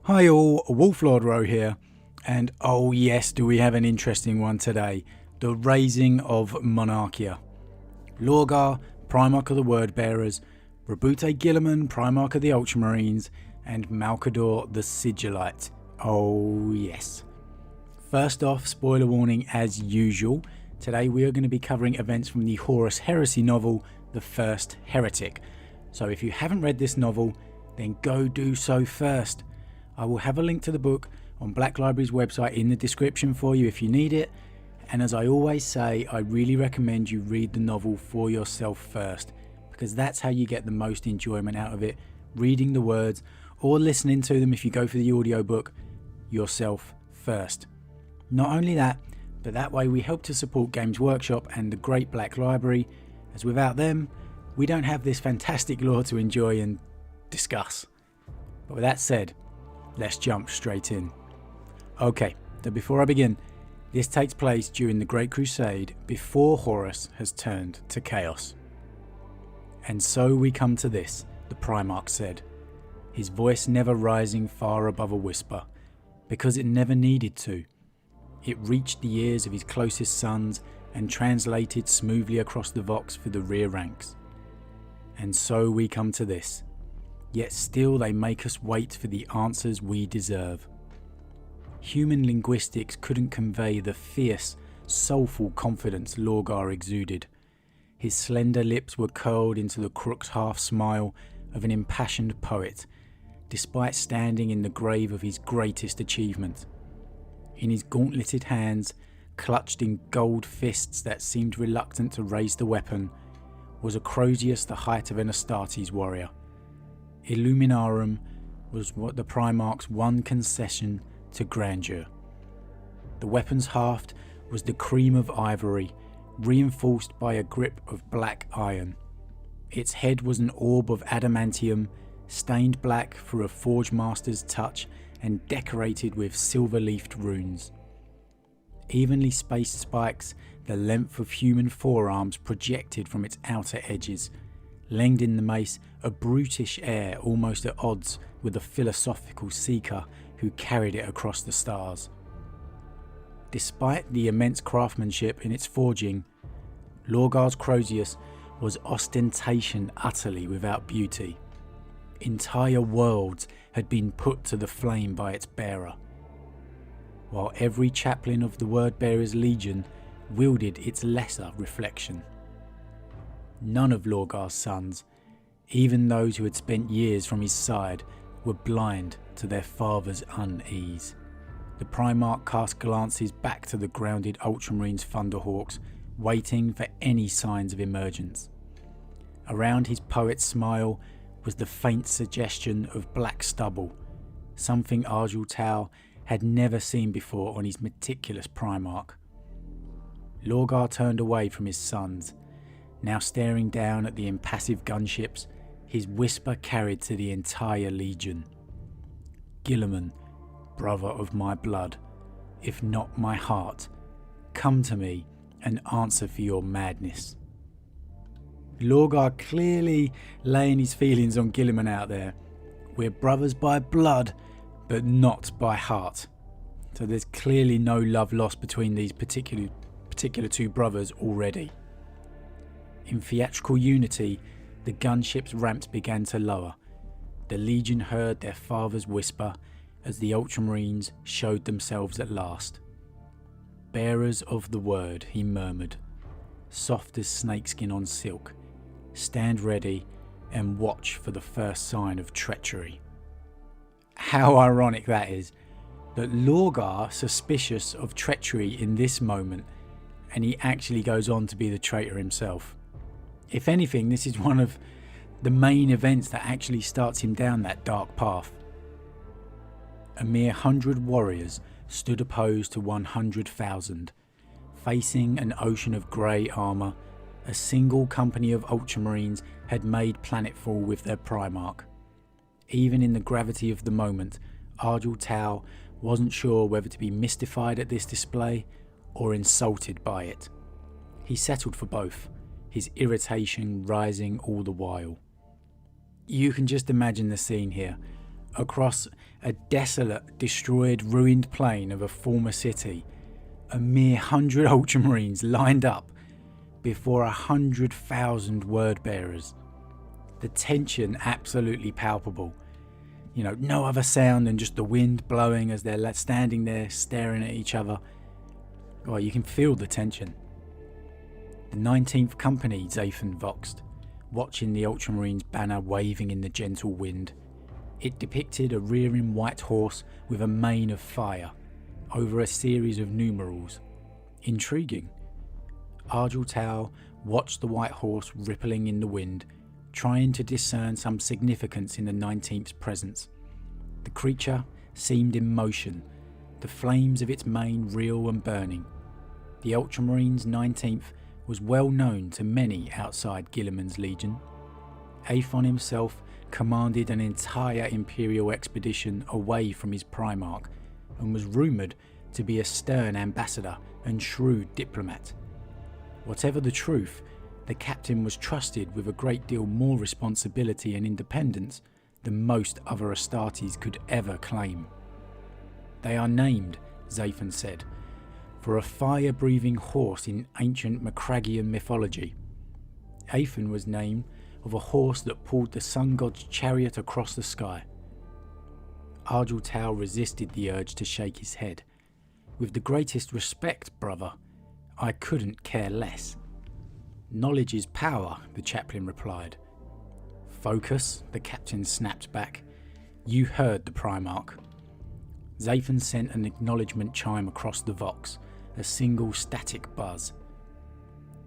Hi all, Wolf Lord Rho here, and oh yes, do we have an interesting one today, the raising of Monarchia. Lorgar, Primarch of the Wordbearers, Roboute Guilliman Primarch of the Ultramarines, and Malcador the Sigillite. Oh yes. First off, spoiler warning as usual, today we are going to be covering events from the Horus Heresy novel, The First Heretic. So if you haven't read this novel, then go do so first. I will have a link to the book on Black Library's website in the description for you if you need it. And as I always say, I really recommend you read the novel for yourself first, because that's how you get the most enjoyment out of it, reading the words or listening to them if you go for the audiobook yourself first. Not only that, but that way we help to support Games Workshop and the Great Black Library, as without them, we don't have this fantastic lore to enjoy and discuss. But with that said, let's jump straight in. Okay, so before I begin, this takes place during the Great Crusade before Horus has turned to chaos. And so we come to this, the Primarch said, his voice never rising far above a whisper, because it never needed to. It reached the ears of his closest sons and translated smoothly across the Vox for the rear ranks. And so we come to this, yet still they make us wait for the answers we deserve. Human linguistics couldn't convey the fierce, soulful confidence Lorgar exuded. His slender lips were curled into the crooked half-smile of an impassioned poet, despite standing in the grave of his greatest achievement. In his gauntleted hands, clutched in gold fists that seemed reluctant to raise the weapon, was a Crozius the height of an Astartes warrior. Illuminarum was what the Primarch's one concession to grandeur. The weapon's haft was the cream of ivory, reinforced by a grip of black iron. Its head was an orb of adamantium, stained black for a forge master's touch and decorated with silver-leafed runes. Evenly spaced spikes, the length of human forearms projected from its outer edges, lending the mace a brutish air almost at odds with the philosophical seeker who carried it across the stars. Despite the immense craftsmanship in its forging, Lorgar's Crozius was ostentation utterly without beauty. Entire worlds had been put to the flame by its bearer, while every chaplain of the Wordbearers' Legion wielded its lesser reflection. None of Lorgar's sons, even those who had spent years from his side, were blind to their father's unease. The Primarch cast glances back to the grounded Ultramarines' Thunderhawks, waiting for any signs of emergence. Around his poet's smile was the faint suggestion of black stubble, something Argyle had never seen before on his meticulous Primarch. Lorgar turned away from his sons, now staring down at the impassive gunships, his whisper carried to the entire legion. Guilliman, brother of my blood, if not my heart, come to me and answer for your madness. Lorgar clearly laying his feelings on Guilliman out there. We're brothers by blood, but not by heart. So there's clearly no love lost between these particular two brothers already. In theatrical unity, the gunship's ramps began to lower. The Legion heard their father's whisper as the Ultramarines showed themselves at last. Bearers of the word, he murmured, soft as snakeskin on silk, stand ready and watch for the first sign of treachery. How ironic that is, that Lorgar suspicious of treachery in this moment, and he actually goes on to be the traitor himself. If anything, this is one of the main events that actually starts him down that dark path. A mere 100 warriors stood opposed to 100,000, facing an ocean of grey armour. A single company of Ultramarines had made planetfall with their Primarch. Even in the gravity of the moment, Argyle wasn't sure whether to be mystified at this display or insulted by it. He settled for both, his irritation rising all the while. You can just imagine the scene here. Across a desolate, destroyed, ruined plain of a former city. A mere 100 Ultramarines lined up before 100,000 word bearers. The tension absolutely palpable. No other sound than just the wind blowing as they're standing there staring at each other. Well, you can feel the tension. The 19th Company, Zathan voxed, watching the Ultramarines' banner waving in the gentle wind. It depicted a rearing white horse with a mane of fire over a series of numerals. Intriguing. Argyle watched the white horse rippling in the wind, trying to discern some significance in the 19th's presence. The creature seemed in motion, the flames of its mane real and burning. The Ultramarines' 19th was well known to many outside Guilliman's legion. Aethon himself commanded an entire Imperial expedition away from his Primarch and was rumoured to be a stern ambassador and shrewd diplomat. Whatever the truth, the captain was trusted with a great deal more responsibility and independence than most other Astartes could ever claim. They are named, Zathan said, for a fire-breathing horse in ancient Macraggian mythology. Aethon was named of a horse that pulled the sun god's chariot across the sky. Argyle resisted the urge to shake his head. With the greatest respect, brother, I couldn't care less. Knowledge is power, the chaplain replied. Focus, the captain snapped back. You heard the Primarch. Zathan sent an acknowledgement chime across the Vox, a single static buzz.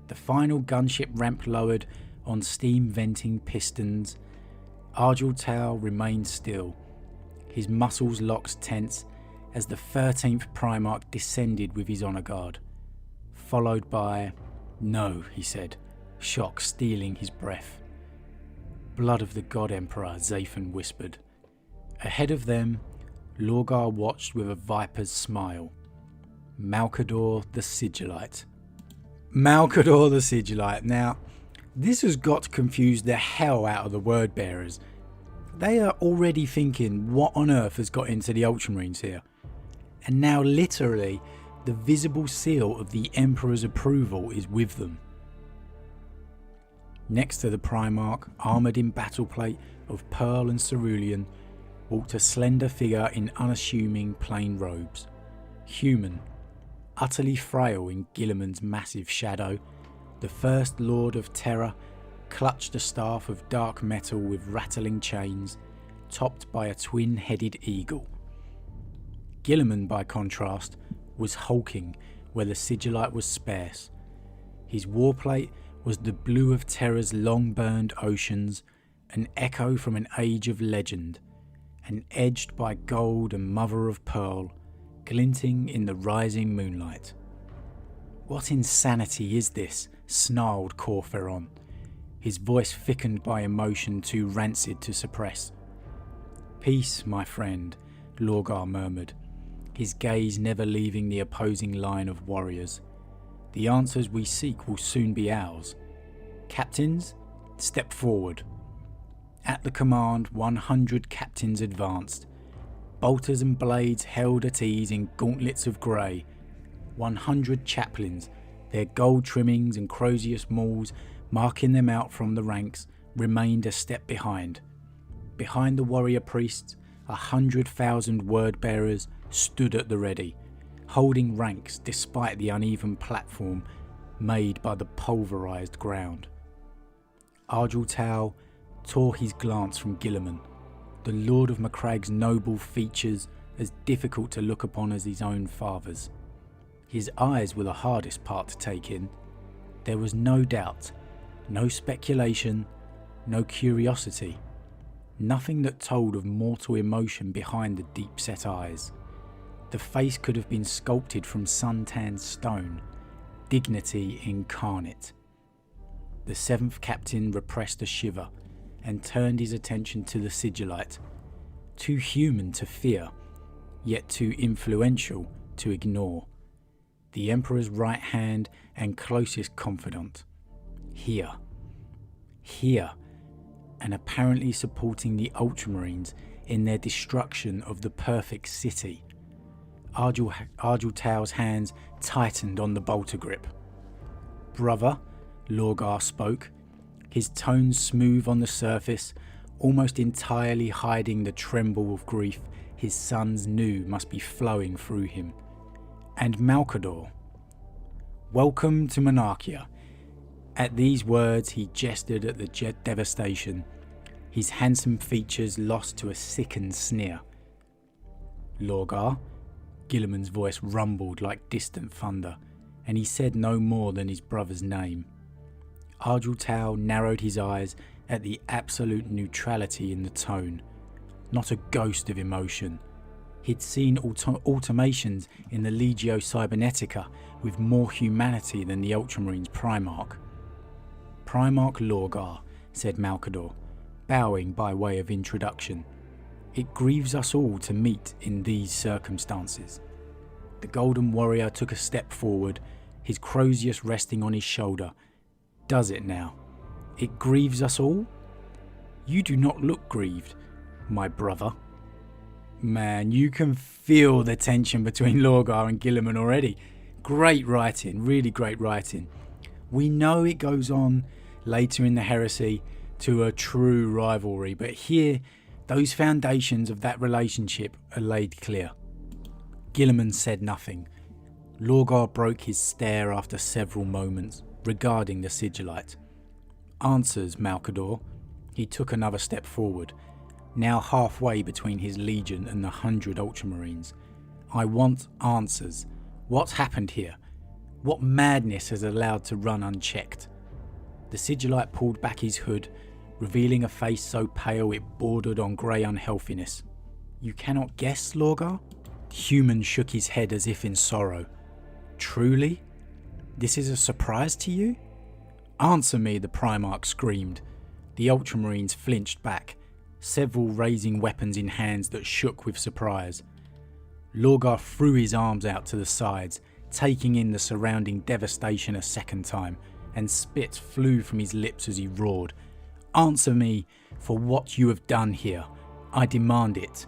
The final gunship ramp lowered on steam-venting pistons. Argyle remained still, his muscles locked tense as the 13th Primarch descended with his honour guard, followed by... No, he said, shock stealing his breath. Blood of the God Emperor, Zathan whispered. Ahead of them, Lorgar watched with a viper's smile. Malcador the Sigillite. Malcador the Sigillite. Now, this has got to confuse the hell out of the word bearers. They are already thinking, what on earth has got into the Ultramarines here? And now literally, the visible seal of the Emperor's approval is with them. Next to the Primarch, armoured in battleplate of pearl and cerulean, walked a slender figure in unassuming plain robes. Human, utterly frail in Guilliman's massive shadow, the First Lord of Terror clutched a staff of dark metal with rattling chains, topped by a twin-headed eagle. Guilliman, by contrast, was hulking where the Sigillite was sparse. His warplate was the blue of Terror's long-burned oceans, an echo from an age of legend, and edged by gold and mother of pearl, glinting in the rising moonlight. What insanity is this? Snarled Corferon, his voice thickened by emotion too rancid to suppress. Peace, my friend, Lorgar murmured, his gaze never leaving the opposing line of warriors. The answers we seek will soon be ours. Captains, step forward. At the command, 100 captains advanced. Bolters and blades held at ease in gauntlets of grey. 100 chaplains, their gold trimmings and crozius mauls marking them out from the ranks, remained a step behind. Behind the warrior priests, 100,000 word bearers stood at the ready, holding ranks despite the uneven platform made by the pulverised ground. Argyle tore his glance from Guilliman, the Lord of Macragg's noble features as difficult to look upon as his own father's. His eyes were the hardest part to take in. There was no doubt, no speculation, no curiosity, nothing that told of mortal emotion behind the deep-set eyes. The face could have been sculpted from sun-tanned stone, dignity incarnate. The 7th captain repressed a shiver and turned his attention to the Sigillite, too human to fear, yet too influential to ignore. The Emperor's right hand and closest confidant. Here, and apparently supporting the Ultramarines in their destruction of the perfect city. Argel hands tightened on the bolter grip. "Brother," Lorgar spoke, his tone smooth on the surface, almost entirely hiding the tremble of grief his sons knew must be flowing through him. "And Malcador. Welcome to Monarchia." At these words he gestured at the jet devastation, his handsome features lost to a sickened sneer. "Lorgar," Guilliman's voice rumbled like distant thunder, and he said no more than his brother's name. Argel narrowed his eyes at the absolute neutrality in the tone, not a ghost of emotion. He'd seen automations in the Legio Cybernetica with more humanity than the Ultramarines Primarch. "Primarch Lorgar," said Malcador, bowing by way of introduction. "It grieves us all to meet in these circumstances." The Golden Warrior took a step forward, his Crozius resting on his shoulder. "Does it now? It grieves us all? You do not look grieved, my brother." Man, you can feel the tension between Lorgar and Guilliman already. Great writing, really great writing. We know it goes on later in the Heresy to a true rivalry, but here, those foundations of that relationship are laid clear. Guilliman said nothing. Lorgar broke his stare after several moments, regarding the Sigillite. "Answers, Malcador." He took another step forward, now halfway between his legion and the 100 Ultramarines. "I want answers. What's happened here? What madness has allowed to run unchecked?" The Sigillite pulled back his hood, revealing a face so pale it bordered on grey unhealthiness. "You cannot guess, Lorgar?" Human shook his head as if in sorrow. "Truly? This is a surprise to you?" "Answer me," the Primarch screamed. The Ultramarines flinched back, several raising weapons in hands that shook with surprise. Lorgar threw his arms out to the sides, taking in the surrounding devastation a second time, and spit flew from his lips as he roared. "Answer me for what you have done here. I demand it."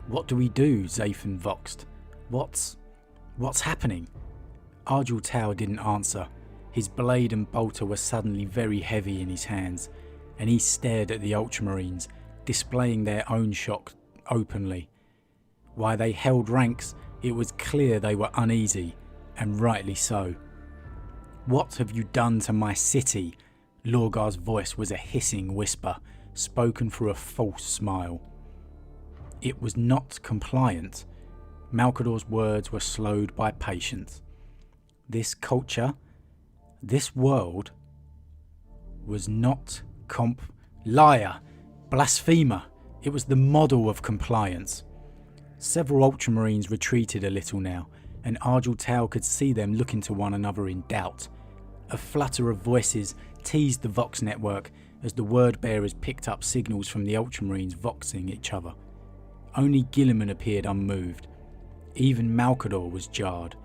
"What do we do?" Zathan voxed. What's happening?" Argel didn't answer. His blade and bolter were suddenly very heavy in his hands, and he stared at the Ultramarines, displaying their own shock openly. While they held ranks, it was clear they were uneasy, and rightly so. "What have you done to my city?" Lorgar's voice was a hissing whisper, spoken through a false smile. "It was not compliant." Malcador's words were slowed by patience. "This culture, this world, was not liar, blasphemer. It was the model of compliance." Several Ultramarines retreated a little now, and Argel could see them looking to one another in doubt. A flutter of voices teased the Vox network as the word bearers picked up signals from the Ultramarines voxing each other. Only Guilliman appeared unmoved. Even Malcador was jarred,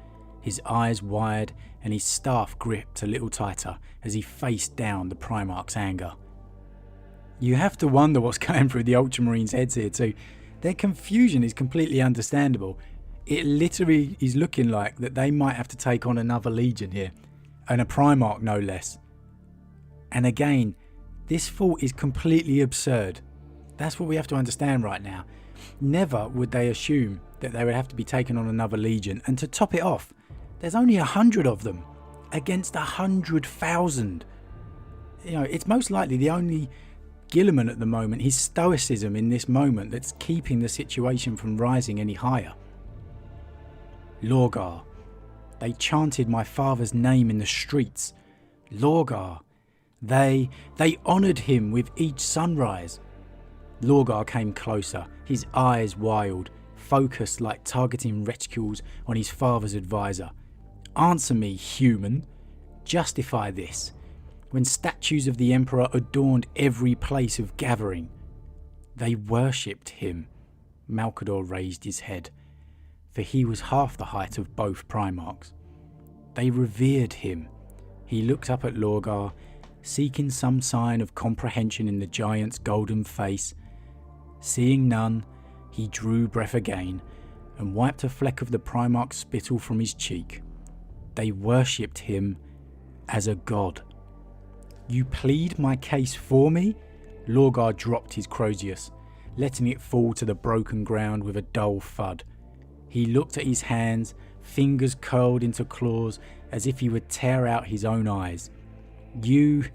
his eyes wide and his staff gripped a little tighter as he faced down the Primarch's anger. You have to wonder what's going through the Ultramarines' heads here too. Their confusion is completely understandable. It literally is looking like that they might have to take on another legion here, and a Primarch no less. And again, this thought is completely absurd. That's what we have to understand right now. Never would they assume that they would have to be taken on another legion, and to top it off, there's only 100 of them against 100,000. You know, it's most likely the only Guilliman at the moment, his stoicism in this moment, that's keeping the situation from rising any higher. Lorgar. They chanted my father's name in the streets. Lorgar. They honoured him with each sunrise. Lorgar came closer, his eyes wild, focused like targeting reticules on his father's advisor. Answer me, human. Justify this. When statues of the Emperor adorned every place of gathering. They worshipped him. Malcador raised his head, for he was half the height of both Primarchs. They revered him. He looked up at Lorgar, seeking some sign of comprehension in the giant's golden face. Seeing none, he drew breath again and wiped a fleck of the Primarch's spittle from his cheek. They worshipped him as a god. You plead my case for me? Lorgar dropped his Crozius, letting it fall to the broken ground with a dull thud. He looked at his hands, fingers curled into claws as if he would tear out his own eyes. You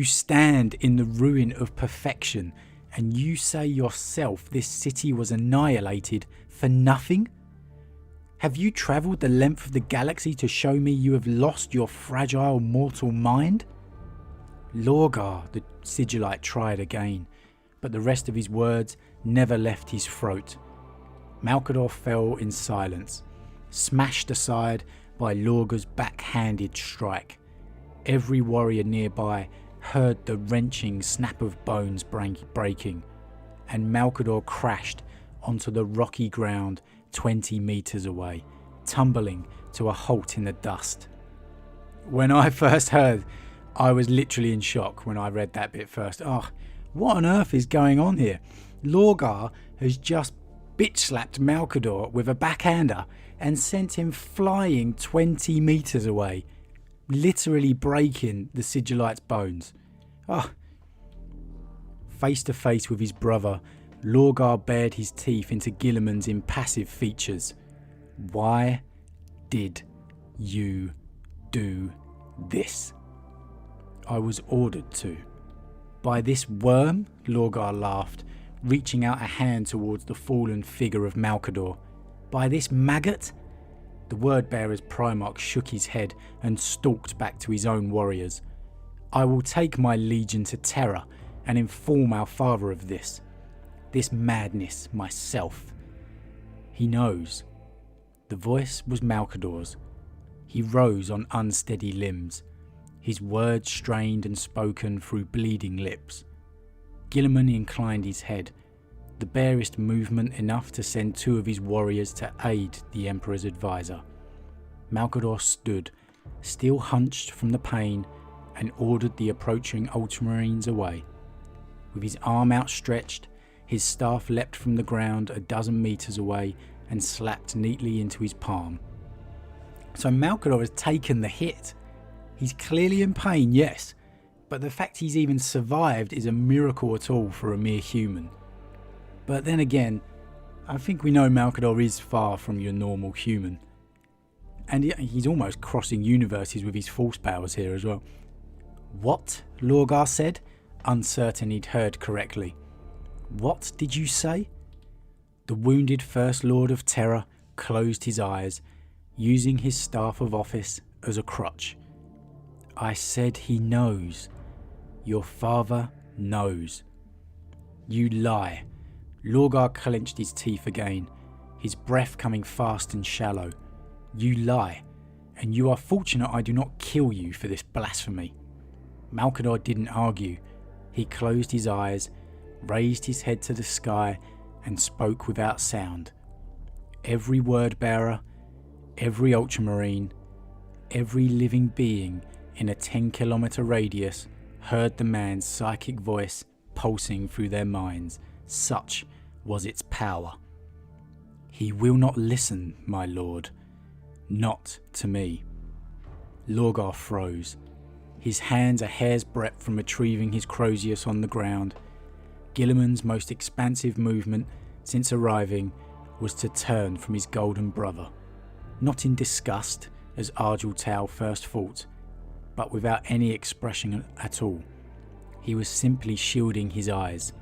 stand in the ruin of perfection, and you say yourself this city was annihilated for nothing? Have you travelled the length of the galaxy to show me you have lost your fragile mortal mind? Lorgar, the Sigillite tried again, but the rest of his words never left his throat. Malcador fell in silence, smashed aside by Lorgar's backhanded strike. Every warrior nearby heard the wrenching snap of bones breaking, and Malcador crashed onto the rocky ground 20 metres away, tumbling to a halt in the dust. When I first heard, I was literally in shock when I read that bit first. Oh, what on earth is going on here? Lorgar has just bitch-slapped Malcador with a backhander and sent him flying 20 metres away, literally breaking the Sigillite's bones. Oh. Face to face with his brother, Lorgar bared his teeth into Guilliman's impassive features. Why did you do this? I was ordered to. By this worm? Lorgar laughed, reaching out a hand towards the fallen figure of Malcador. By this maggot? The word-bearer's Primarch shook his head and stalked back to his own warriors. I will take my legion to Terra and inform our father of this madness myself. He knows. The voice was Malcador's. He rose on unsteady limbs, his words strained and spoken through bleeding lips. Guilliman inclined his head, the barest movement enough to send two of his warriors to aid the Emperor's advisor. Malcador stood, still hunched from the pain, and ordered the approaching Ultramarines away. With his arm outstretched, his staff leapt from the ground a dozen metres away and slapped neatly into his palm. So Malcador has taken the hit. He's clearly in pain, yes, but the fact he's even survived is a miracle at all for a mere human. But then again, I think we know Malcador is far from your normal human. And he's almost crossing universes with his force powers here as well. What? Lorgar said, uncertain he'd heard correctly. What did you say? The wounded First Lord of Terra closed his eyes, using his staff of office as a crutch. I said he knows. Your father knows. You lie. Lorgar clenched his teeth again, his breath coming fast and shallow. You lie, and you are fortunate I do not kill you for this blasphemy. Malcador didn't argue. He closed his eyes, raised his head to the sky, and spoke without sound. Every word-bearer, every Ultramarine, every living being in a 10-kilometre radius heard the man's psychic voice pulsing through their minds. Such was its power. He will not listen, my lord. Not to me. Lorgar froze, his hands a hair's breadth from retrieving his Crozius on the ground. Guilliman's most expansive movement since arriving was to turn from his golden brother, not in disgust as Argel first thought, but without any expression at all. He was simply shielding his eyes.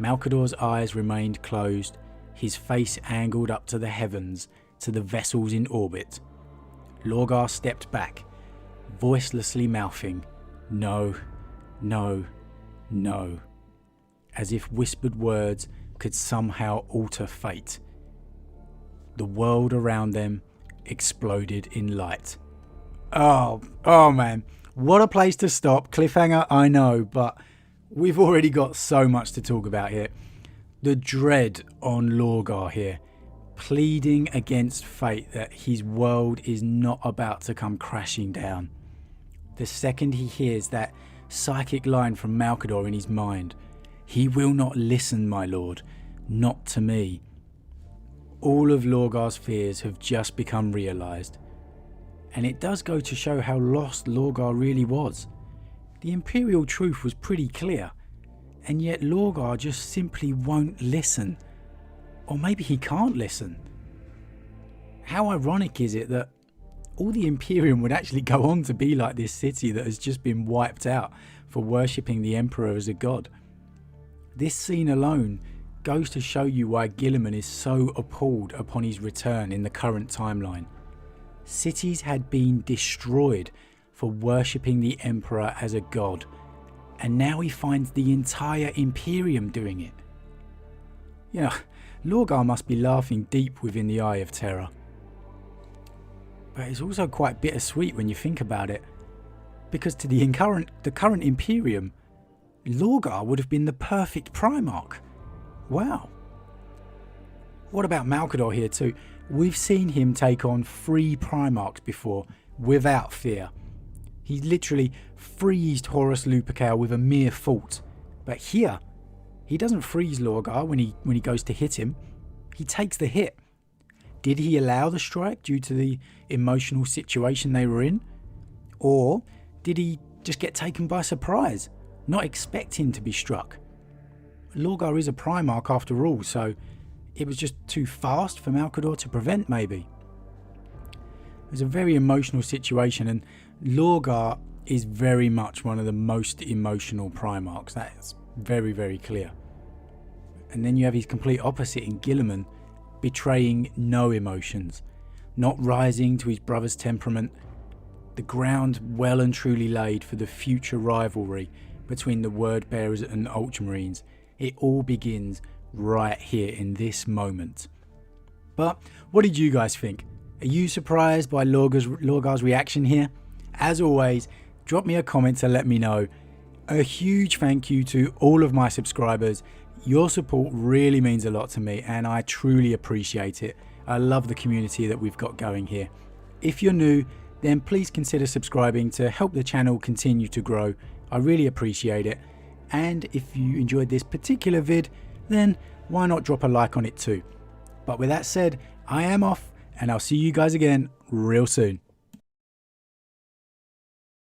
Malcador's eyes remained closed, his face angled up to the heavens, to the vessels in orbit. Lorgar stepped back, voicelessly mouthing, "No, no, no," as if whispered words could somehow alter fate. The world around them exploded in light. Oh man, what a place to stop. Cliffhanger, I know, but we've already got so much to talk about here. The dread on Lorgar here, pleading against fate that his world is not about to come crashing down. The second he hears that psychic line from Malcador in his mind, He will not listen, my lord. Not to me. All of Lorgar's fears have just become realised. And it does go to show how lost Lorgar really was. The Imperial truth was pretty clear, and yet Lorgar just simply won't listen. Or maybe he can't listen. How ironic is it that all the Imperium would actually go on to be like this city that has just been wiped out for worshipping the Emperor as a god? This scene alone goes to show you why Guilliman is so appalled upon his return in the current timeline. Cities had been destroyed for worshipping the Emperor as a god, and now he finds the entire Imperium doing it. You know, Lorgar must be laughing deep within the Eye of Terror. But it's also quite bittersweet when you think about it, because to the current Imperium, Lorgar would have been the perfect Primarch. Wow. What about Malcador here too? We've seen him take on 3 Primarchs before without fear. He literally freezed Horus Lupercal with a mere thought. But here, he doesn't freeze Lorgar when he goes to hit him. He takes the hit. Did he allow the strike due to the emotional situation they were in? Or did he just get taken by surprise, not expecting to be struck? Lorgar is a Primarch after all, so it was just too fast for Malcador to prevent, maybe. It was a very emotional situation, and Lorgar is very much one of the most emotional Primarchs. That's very, very clear. And then you have his complete opposite in Guilliman, betraying no emotions, not rising to his brother's temperament. The ground well and truly laid for the future rivalry between the Word Bearers and Ultramarines. It all begins right here in this moment. But what did you guys think? Are you surprised by Lorgar's reaction here? As always, drop me a comment to let me know. A huge thank you to all of my subscribers. Your support really means a lot to me, and I truly appreciate it. I love the community that we've got going here. If you're new, then please consider subscribing to help the channel continue to grow. I really appreciate it. And if you enjoyed this particular vid, then why not drop a like on it too. But with that said, I am off, and I'll see you guys again real soon.